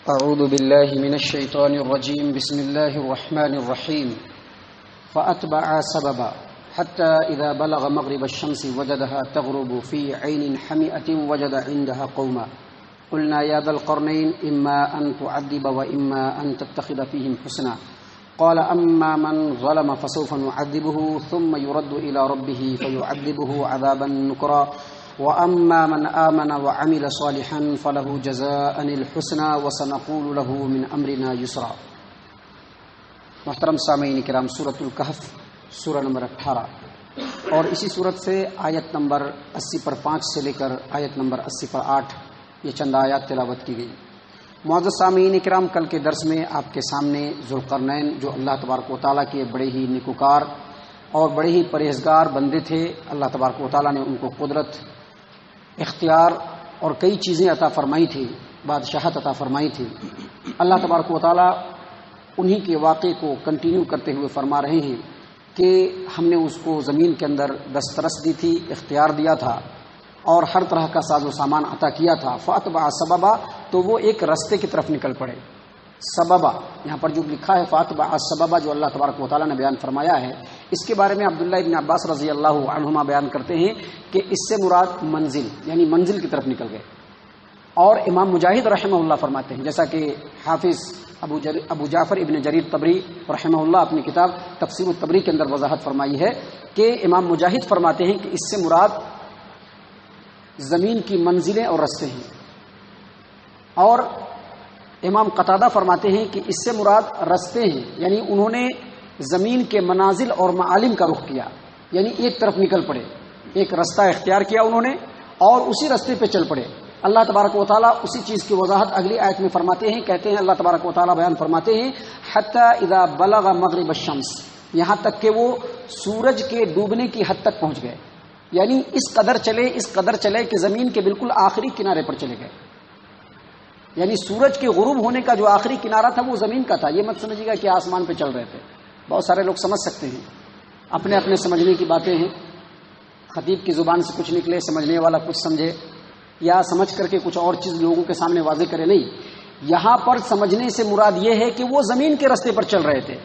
أعوذ بالله من الشيطان الرجيم بسم الله الرحمن الرحيم فأتبع سببا حتى إذا بلغ مغرب الشمس وجدها تغرب في عين حمئة وجد عندها قوما قلنا يا ذا القرنين إما أن تعذب وإما أن تتخذ فيهم حسنا قال أما من ظلم فسوف نعذبه ثم يرد إلى ربه فيعذبه عذابا نكرا وأما من آمن وعمل صالحا فله جزاء الحسنى وسنقول له من أمرنا يسرا۔ محترم سامعین کرام، سورۃ الکہف سورہ نمبر 18 اور اسی صورت سے آیت نمبر 80 پر 5 سے لے کر آیت نمبر 80 پر 8 یہ چند آیات تلاوت کی گئی۔ معزز سامعین کرام، کل کے درس میں آپ کے سامنے ذوالقرنین جو اللہ تبارک و تعالیٰ کے بڑے ہی نیکوکار اور بڑے ہی پرہیزگار بندے تھے، اللہ تبارک و تعالیٰ نے ان کو قدرت، اختیار اور کئی چیزیں عطا فرمائی تھی، بادشاہت عطا فرمائی تھی۔ اللہ تبارک و تعالیٰ انہی کے واقعے کو کنٹینیو کرتے ہوئے فرما رہے ہیں کہ ہم نے اس کو زمین کے اندر دسترس دی تھی، اختیار دیا تھا اور ہر طرح کا ساز و سامان عطا کیا تھا۔ فاتبع سببا، تو وہ ایک رستے کی طرف نکل پڑے۔ سببا یہاں پر جو لکھا ہے فاتبع سببا، جو اللہ تبارک و تعالیٰ نے بیان فرمایا ہے، اس کے بارے میں عبداللہ ابن عباس رضی اللہ عنہما بیان کرتے ہیں کہ اس سے مراد منزل، یعنی منزل کی طرف نکل گئے۔ اور امام مجاہد رحمہ اللہ فرماتے ہیں، جیسا کہ حافظ ابو جعفر ابن جریر طبری رحمہ اللہ اپنی کتاب تفسیر الطبری کے اندر وضاحت فرمائی ہے کہ امام مجاہد فرماتے ہیں کہ اس سے مراد زمین کی منزلیں اور رستے ہیں، اور امام قتادہ فرماتے ہیں کہ اس سے مراد رستے ہیں، یعنی انہوں نے زمین کے منازل اور معالم کا رخ کیا، یعنی ایک طرف نکل پڑے، ایک رستہ اختیار کیا انہوں نے اور اسی رستے پہ چل پڑے۔ اللہ تبارک و تعالیٰ اسی چیز کی وضاحت اگلی آیت میں فرماتے ہیں، کہتے ہیں اللہ تبارک و تعالیٰ بیان فرماتے ہیں حتی اذا بلغ مغرب الشمس، یہاں تک کہ وہ سورج کے ڈوبنے کی حد تک پہنچ گئے، یعنی اس قدر چلے کہ زمین کے بالکل آخری کنارے پر چلے گئے۔ یعنی سورج کے غروب ہونے کا جو آخری کنارہ تھا وہ زمین کا تھا، یہ مت سمجھیے گا کہ آسمان پہ چل رہے تھے۔ بہت سارے لوگ سمجھ سکتے ہیں، اپنے اپنے سمجھنے کی باتیں ہیں، خطیب کی زبان سے کچھ نکلے، سمجھنے والا کچھ سمجھے یا سمجھ کر کے کچھ اور چیز لوگوں کے سامنے واضح کرے، نہیں۔ یہاں پر سمجھنے سے مراد یہ ہے کہ وہ زمین کے رستے پر چل رہے تھے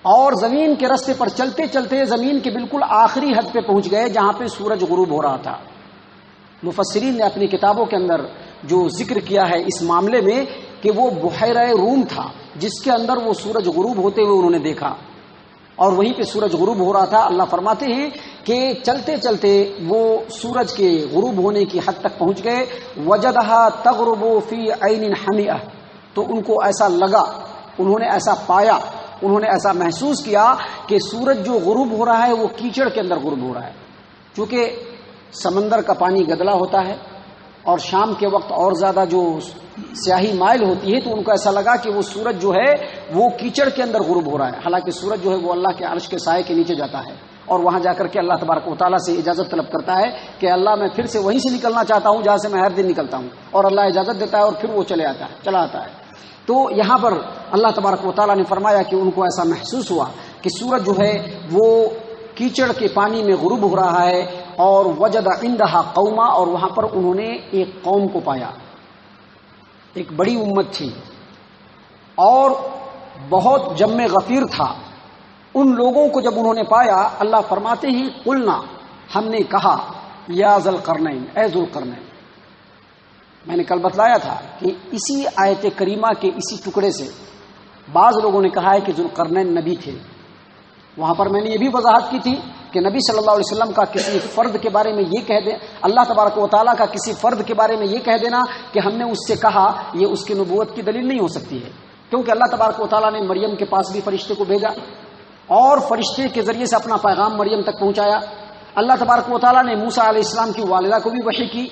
اور زمین کے رستے پر چلتے چلتے زمین کے بالکل آخری حد پہ پہنچ گئے جہاں پہ سورج غروب ہو رہا تھا۔ مفسرین نے اپنی کتابوں کے اندر جو ذکر کیا ہے اس معاملے میں کہ وہ بحیرہ روم تھا جس کے اندر وہ سورج غروب ہوتے ہوئے انہوں نے دیکھا اور وہیں پہ سورج غروب ہو رہا تھا۔ اللہ فرماتے ہیں کہ چلتے چلتے وہ سورج کے غروب ہونے کی حد تک پہنچ گئے۔ وجدہا تغرب فی عین حمیئہ، تو ان کو ایسا لگا، انہوں نے ایسا پایا، انہوں نے ایسا محسوس کیا کہ سورج جو غروب ہو رہا ہے وہ کیچڑ کے اندر غروب ہو رہا ہے، چونکہ سمندر کا پانی گدلا ہوتا ہے اور شام کے وقت اور زیادہ جو سیاہی مائل ہوتی ہے، تو ان کو ایسا لگا کہ وہ سورج جو ہے وہ کیچڑ کے اندر غروب ہو رہا ہے۔ حالانکہ سورج جو ہے وہ اللہ کے عرش کے سائے کے نیچے جاتا ہے اور وہاں جا کر کے اللہ تبارک و تعالیٰ سے اجازت طلب کرتا ہے کہ اللہ میں پھر سے وہیں سے نکلنا چاہتا ہوں جہاں سے میں ہر دن نکلتا ہوں، اور اللہ اجازت دیتا ہے اور پھر وہ چلا آتا ہے۔ تو یہاں پر اللہ تبارک و تعالیٰ نے فرمایا کہ ان کو ایسا محسوس ہوا کہ سورج جو ہے وہ کیچڑ کے پانی میں غروب ہو رہا ہے، اور وجد عندہا قوما، اور وہاں پر انہوں نے ایک قوم کو پایا، ایک بڑی امت تھی اور بہت جم غفیر تھا۔ ان لوگوں کو جب انہوں نے پایا، اللہ فرماتے ہیں قلنا، ہم نے کہا یا ذوالقرنین، اے ذوالقرنین۔ میں نے کل بتلایا تھا کہ اسی آیت کریمہ کے اسی ٹکڑے سے بعض لوگوں نے کہا ہے کہ ذوالقرنین نبی تھے۔ وہاں پر میں نے یہ بھی وضاحت کی تھی کہ نبی صلی اللہ علیہ وسلم کا کسی فرد کے بارے میں یہ کہہ دے، اللہ تبارک و تعالیٰ کا کسی فرد کے بارے میں یہ کہہ دینا کہ ہم نے اس سے کہا، یہ اس کی نبوت کی دلیل نہیں ہو سکتی ہے، کیونکہ اللہ تبارک و تعالیٰ نے مریم کے پاس بھی فرشتے کو بھیجا اور فرشتے کے ذریعے سے اپنا پیغام مریم تک پہنچایا۔ اللہ تبارک و تعالیٰ نے موسیٰ علیہ السلام کی والدہ کو بھی وحی کی،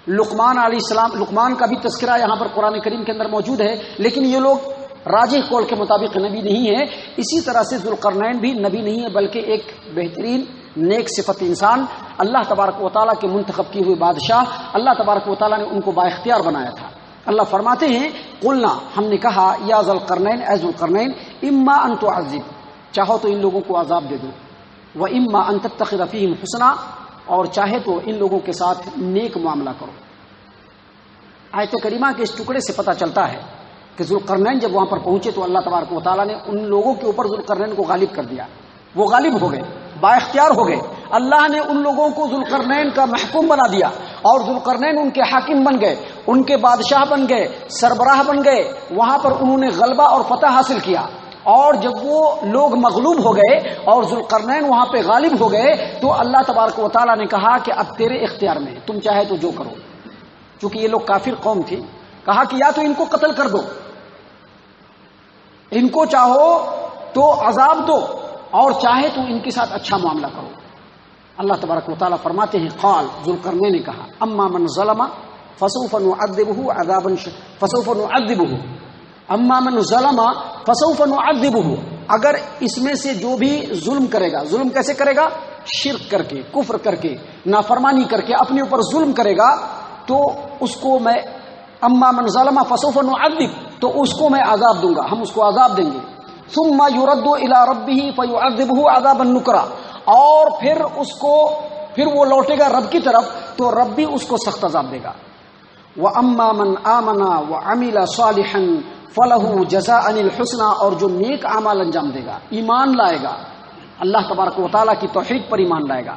لقمان علیہ السلام، لقمان کا بھی تذکرہ یہاں پر قرآن کریم کے اندر موجود ہے، لیکن یہ لوگ راجح قول کے مطابق نبی نہیں ہے۔ اسی طرح سے ذوالقرنین بھی نبی نہیں ہے، بلکہ ایک بہترین نیک صفت انسان، اللہ تبارک و تعالیٰ کے منتخب کیے ہوئے بادشاہ، اللہ تبارک و تعالیٰ نے ان کو با اختیار بنایا تھا۔ اللہ فرماتے ہیں قلنا، ہم نے کہا یا ذوالقرنین، اے ذوالقرنین، اما ان تعذب، چاہو تو ان لوگوں کو عذاب دے دو، و اما ان تتخذ فیہم حسنا، اور چاہے تو ان لوگوں کے ساتھ نیک معاملہ کرو۔ آیت کریمہ کے اس ٹکڑے سے پتہ چلتا ہے کہ ذوالقرنین جب وہاں پر پہنچے تو اللہ تبارک و تعالیٰ نے ان لوگوں کے اوپر ذوالقرنین کو غالب کر دیا. وہ غالب ہو گئے, با اختیار ہو گئے. اللہ نے ان لوگوں کو ذوالقرنین کا محکوم بنا دیا اور ذوالقرنین ان کے حاکم بن گئے, ان کے بادشاہ بن گئے, سربراہ بن گئے. وہاں پر انہوں نے غلبہ اور فتح حاصل کیا. اور جب وہ لوگ مغلوب ہو گئے اور ذوالقرنین وہاں پہ غالب ہو گئے تو اللہ تبارک و تعالیٰ نے کہا کہ اب تیرے اختیار میں, تم چاہے تو جو کرو. چونکہ یہ لوگ کافر قوم تھی, کہا کہ یا تو ان کو قتل کر دو, ان کو چاہو تو عذاب دو, اور چاہے تو ان کے ساتھ اچھا معاملہ کرو. اللہ تبارک و تعالیٰ فرماتے ہیں قال, ذوالقرنین نے کہا اما من ظلم فسوف نعذبه عذابا فسوف نعذبه اما من ظلم فسوف نعذبه, اگر اس میں سے جو بھی ظلم کرے گا, ظلم کیسے کرے گا؟ شرک کر کے, کفر کر کے, نافرمانی کر کے اپنے اوپر ظلم کرے گا تو اس کو میں اما من ظلم فسوف نعذب, تو اس کو میں عذاب دوں گا, ہم اس کو عذاب دیں گے. ثم يرد الى ربه فيعذبه عذابا نكرا, اور پھر وہ لوٹے گا رب کی طرف تو رب بھی اس کو سخت عذاب دے گا. واما من آمن وعمل صالحا فله جزاء الحسنى, اور جو نیک اعمال انجام دے گا, ایمان لائے گا, اللہ تبارک و تعالیٰ کی توحید پر ایمان لائے گا,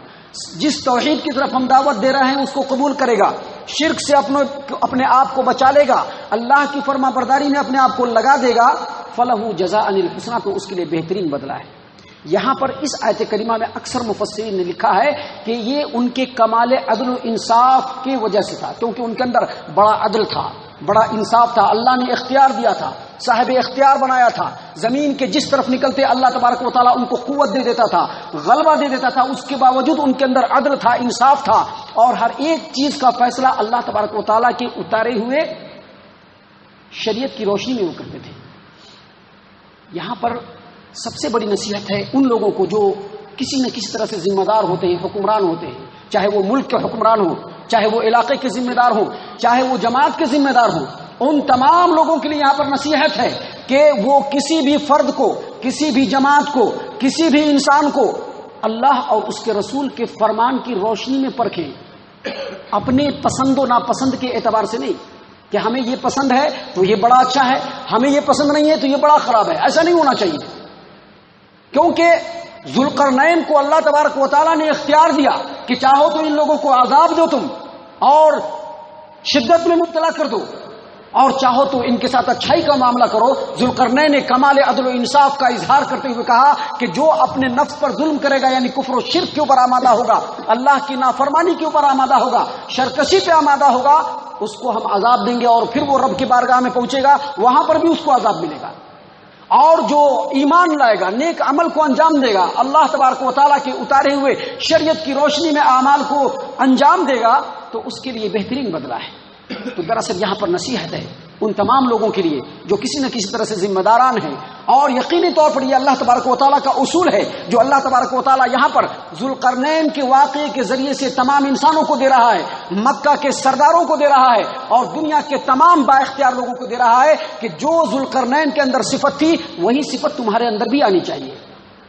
جس توحید کی طرف ہم دعوت دے رہے ہیں اس کو قبول کرے گا, شرک سے اپنے آپ کو بچا لے گا, اللہ کی فرما برداری میں اپنے آپ کو لگا دے گا, فلہ جزاء الحسنى, تو اس کے لیے بہترین بدلہ ہے. یہاں پر اس آیت کریمہ میں اکثر مفسرین نے لکھا ہے کہ یہ ان کے کمال عدل و انصاف کی وجہ سے تھا, کیونکہ ان کے اندر بڑا عدل تھا, بڑا انصاف تھا. اللہ نے اختیار دیا تھا, صاحب اختیار بنایا تھا. زمین کے جس طرف نکلتے اللہ تبارک و تعالیٰ ان کو قوت دے دیتا تھا, غلبہ دے دیتا تھا. اس کے باوجود ان کے اندر عدل تھا, انصاف تھا, اور ہر ایک چیز کا فیصلہ اللہ تبارک و تعالیٰ کے اتارے ہوئے شریعت کی روشنی میں وہ کرتے تھے. یہاں پر سب سے بڑی نصیحت ہے ان لوگوں کو جو کسی نہ کسی طرح سے ذمہ دار ہوتے ہیں, حکمران ہوتے ہیں, چاہے وہ ملک کے حکمران ہوں, چاہے وہ علاقے کے ذمہ دار ہوں, چاہے وہ جماعت کے ذمہ دار ہوں. ان تمام لوگوں کے لیے یہاں پر نصیحت ہے کہ وہ کسی بھی فرد کو, کسی بھی جماعت کو, کسی بھی انسان کو اللہ اور اس کے رسول کے فرمان کی روشنی میں پرکھیں, اپنے پسند و ناپسند کے اعتبار سے نہیں کہ ہمیں یہ پسند ہے تو یہ بڑا اچھا ہے, ہمیں یہ پسند نہیں ہے تو یہ بڑا خراب ہے. ایسا نہیں ہونا چاہیے, کیونکہ ذوالقرنین کو اللہ تبارک و تعالیٰ نے اختیار دیا کہ چاہو تو ان لوگوں کو عذاب دو تم اور شدت میں مبتلا کر دو, اور چاہو تو ان کے ساتھ اچھائی کا معاملہ کرو. ذوالقرنین نے کمال عدل و انصاف کا اظہار کرتے ہوئے کہا کہ جو اپنے نفس پر ظلم کرے گا, یعنی کفر و شرک کے اوپر آمادہ ہوگا, اللہ کی نافرمانی کے اوپر آمادہ ہوگا, شرکشی پہ آمادہ ہوگا, اس کو ہم عذاب دیں گے, اور پھر وہ رب کی بارگاہ میں پہنچے گا, وہاں پر بھی اس کو عذاب ملے گا. اور جو ایمان لائے گا, نیک عمل کو انجام دے گا, اللہ تبارک و تعالیٰ کے اتارے ہوئے شریعت کی روشنی میں اعمال کو انجام دے گا, تو اس کے لیے بہترین بدلہ ہے. تو دراصل یہاں پر نصیحت ہے ان تمام لوگوں کے لیے جو کسی نہ کسی طرح سے ذمہ داران ہیں, اور یقینی طور پر یہ اللہ تبارک و تعالیٰ کا اصول ہے جو اللہ تبارک و تعالیٰ یہاں پر ذوالقرنین کے واقعے کے ذریعے سے تمام انسانوں کو دے رہا ہے, مکہ کے سرداروں کو دے رہا ہے, اور دنیا کے تمام با اختیار لوگوں کو دے رہا ہے کہ جو ذوالقرنین کے اندر صفت تھی وہی صفت تمہارے اندر بھی آنی چاہیے.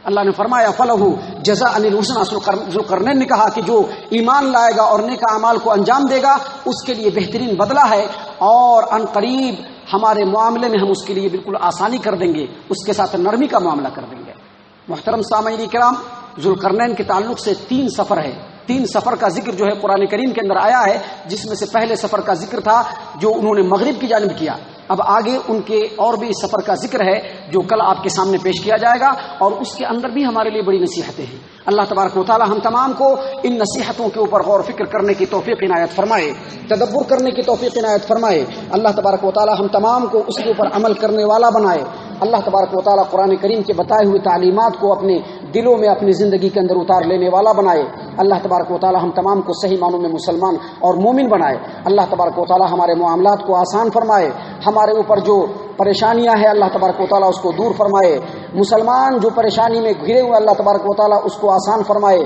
اللہ نے فرمایا فلہ جزاء الحسنى, ذوالقرنین نے کہا کہ جو ایمان لائے گا اور نیک اعمال کو انجام دے گا اس کے لیے بہترین بدلہ ہے, اور ان قریب ہمارے معاملے میں ہم اس کے لیے بالکل آسانی کر دیں گے, اس کے ساتھ نرمی کا معاملہ کر دیں گے. محترم سامعین کرام, ذوالقرنین کے تعلق سے 3 سفر ہے. 3 سفر کا ذکر جو ہے قرآن کریم کے اندر آیا ہے, جس میں سے پہلے سفر کا ذکر تھا جو انہوں نے مغرب کی جانب کیا. اب آگے ان کے اور بھی سفر کا ذکر ہے جو کل آپ کے سامنے پیش کیا جائے گا, اور اس کے اندر بھی ہمارے لیے بڑی نصیحتیں ہیں. اللہ تبارک و تعالی ہم تمام کو ان نصیحتوں کے اوپر غور و فکر کرنے کی توفیق عنایت فرمائے, تدبر کرنے کی توفیق عنایت فرمائے. اللہ تبارک و تعالی ہم تمام کو اس کے اوپر عمل کرنے والا بنائے. اللہ تبارک و تعالی قرآن کریم کے بتائے ہوئے تعلیمات کو اپنے دلوں میں, اپنی زندگی کے اندر اتار لینے والا بنائے. اللہ تبارک و تعالی ہم تمام کو صحیح معنوں میں مسلمان اور مومن بنائے. اللہ تبارک و تعالی ہمارے معاملات کو آسان فرمائے, ہمارے اوپر جو پریشانیاں ہیں اللہ تبارک و تعالی اس کو دور فرمائے. مسلمان جو پریشانی میں گھرے ہوئے اللہ تبارک و تعالی اس کو آسان فرمائے.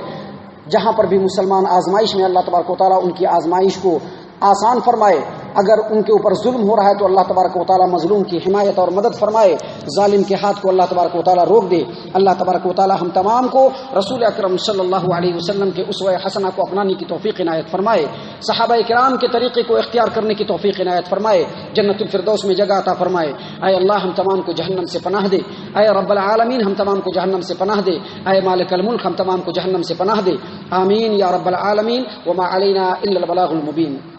جہاں پر بھی مسلمان آزمائش میں اللہ تبارک و تعالی ان کی آزمائش کو آسان فرمائے. اگر ان کے اوپر ظلم ہو رہا ہے تو اللہ تبارک و تعالیٰ مظلوم کی حمایت اور مدد فرمائے، ظالم کے ہاتھ کو اللہ تبارک و تعالیٰ روک دے۔ اللہ تبارک و تعالیٰ ہم تمام کو رسول اکرم صلی اللہ علیہ وسلم کے اسوہ حسنہ کو اپنانے کی توفیق عنایت فرمائے، صحابہ کرام کے طریقے کو اختیار کرنے کی توفیق عنایت فرمائے، جنت الفردوس میں جگہ عطا فرمائے۔ اے اللہ ہم تمام کو جہنم سے پناہ دے، اے رب العالمین ہم تمام کو جہنم سے پناہ دے، اے مالک الملک ہم تمام کو جہنم سے پناہ دے، آمین یا رب العالمین۔ وما علینا الا البلاغ المبین۔